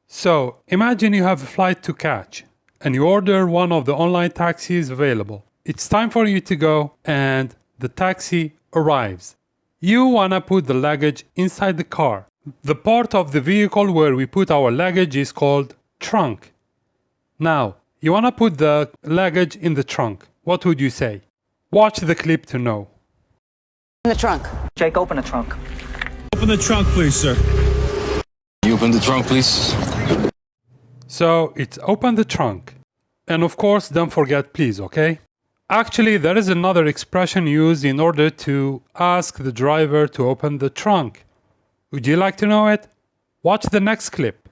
So, imagine you have a flight to catch and you order one of the online taxis available. It's time for you to go and the taxi arrives. You wanna put the luggage inside the car. The part of the vehicle where we put our luggage is called trunk. Now, you wanna put the luggage in the trunk. What would you say? Watch the clip to know. In the trunk. Jake, open the trunk. Open the trunk, please, sir. You open the trunk, please. So it's open the trunk. And of course, don't forget please, okay? Actually, there is another expression used in order to ask the driver to open the trunk. Would you like to know it? Watch the next clip.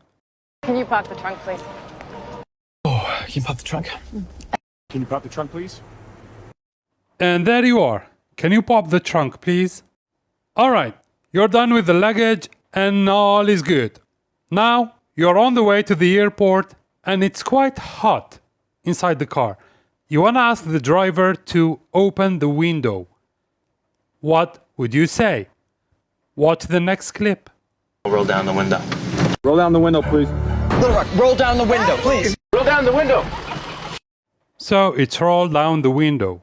Can you pop the trunk, please? Oh, can you pop the trunk? Can you pop the trunk, please? And there you are. Can you pop the trunk, please? Alright, you're done with the luggage and all is good. Now, you're on the way to the airport and it's quite hot inside the car. You want to ask the driver to open the window. What would you say? Watch the next clip. Roll down the window. Roll down the window, please. Little Rock, roll down the window, please. Roll down the window. So it's roll down the window.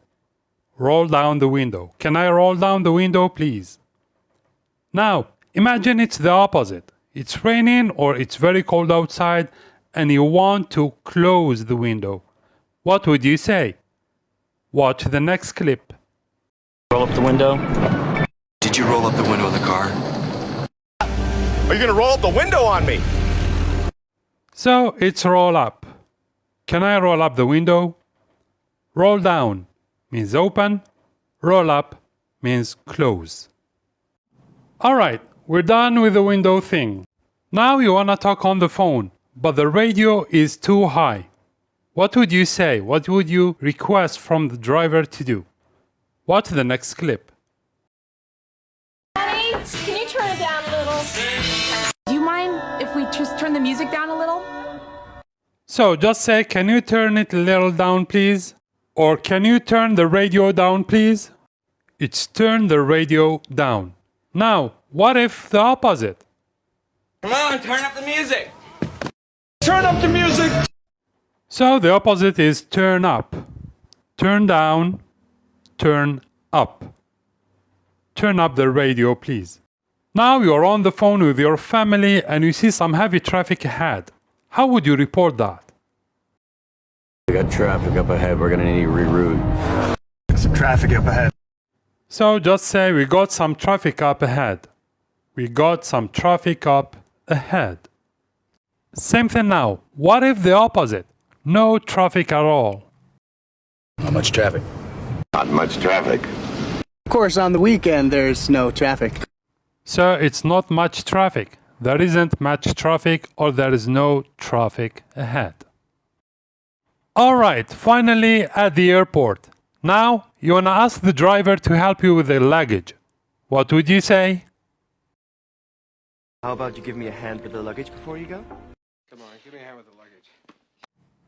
Roll down the window. Can I roll down the window, please? Now, imagine it's the opposite. It's raining or it's very cold outside and you want to close the window. What would you say? Watch the next clip. Roll up the window. Did you roll up the window of the car? Are you gonna roll up the window on me? So it's roll up. Can I roll up the window? Roll down means open. Roll up means close. Alright, we're done with the window thing. Now you wanna talk on the phone, but the radio is too high. What would you say? What would you request from the driver to do? Watch the next clip. Honey, can you turn it down a little? Do you mind if we just turn the music down a little? So just say, can you turn it a little down, please? Or can you turn the radio down, please? It's turn the radio down. Now, what if the opposite? Come on, turn up the music. Turn up the music! So the opposite is turn up. Turn down, turn up. Turn up the radio, please. Now you're on the phone with your family and you see some heavy traffic ahead. How would you report that? We got traffic up ahead. We're gonna need to reroute. Some traffic up ahead. So just say we got some traffic up ahead. We got some traffic up ahead. Same thing now. What if the opposite? No traffic at all. Not much traffic. Not much traffic. Of course, on the weekend, there's no traffic. So it's not much traffic. There isn't much traffic or there is no traffic ahead. Alright, finally at the airport. Now you wanna ask the driver to help you with the luggage. What would you say? How about you give me a hand with the luggage before you go? Come on, give me a hand with the luggage.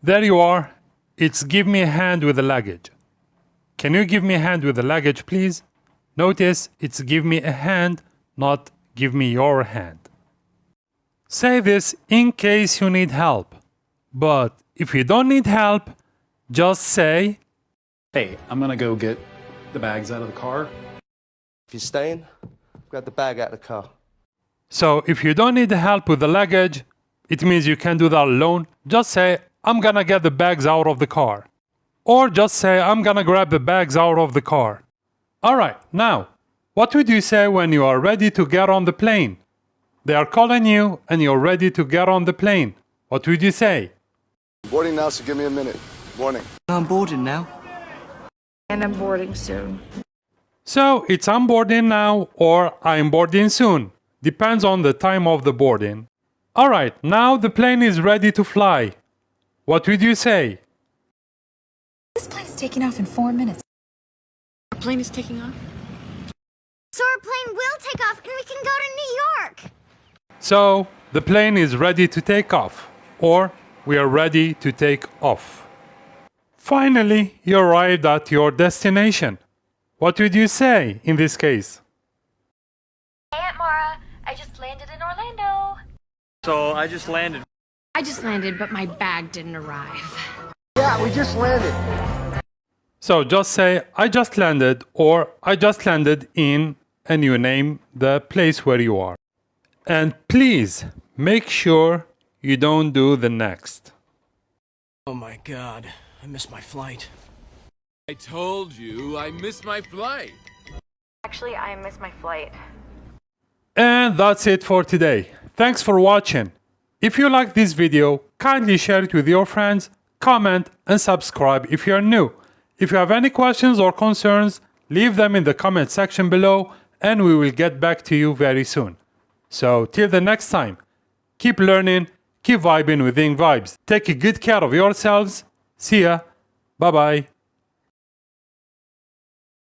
There you are. It's give me a hand with the luggage. Can you give me a hand with the luggage, please? Notice it's give me a hand, not give me your hand. Say this in case you need help. But if you don't need help, just say, hey, I'm gonna go get the bags out of the car. If you're staying, grab the bag out of the car. So if you don't need help with the luggage, it means you can do that alone. Just say, I'm gonna get the bags out of the car. Or just say, I'm gonna grab the bags out of the car. Alright, now, what would you say when you are ready to get on the plane? They are calling you and you're ready to get on the plane. What would you say? Boarding now, so give me a minute. Boarding. I'm boarding now. And I'm boarding soon. So it's I'm boarding now or I'm boarding soon. Depends on the time of the boarding. Alright, now the plane is ready to fly. What would you say? This plane's taking off in 4 minutes. Our plane is taking off? So our plane will take off and we can go to New York. So the plane is ready to take off. Or we are ready to take off. Finally, you arrived at your destination. What would you say in this case? Hey, Aunt Mara, I just landed in Orlando. So I just landed. I just landed, but my bag didn't arrive. Yeah, we just landed. So just say, I just landed, or I just landed in, and you name the place where you are. And please make sure you don't do the next. Oh my god, I missed my flight. I told you I missed my flight. Actually, I missed my flight. And that's it for today. Thanks for watching. If you like this video, kindly share it with your friends, comment and subscribe if you are new. If you have any questions or concerns, leave them in the comment section below and we will get back to you very soon. So till the next time, keep learning, keep vibing with EngVibes. Take good care of yourselves. See ya. Bye bye.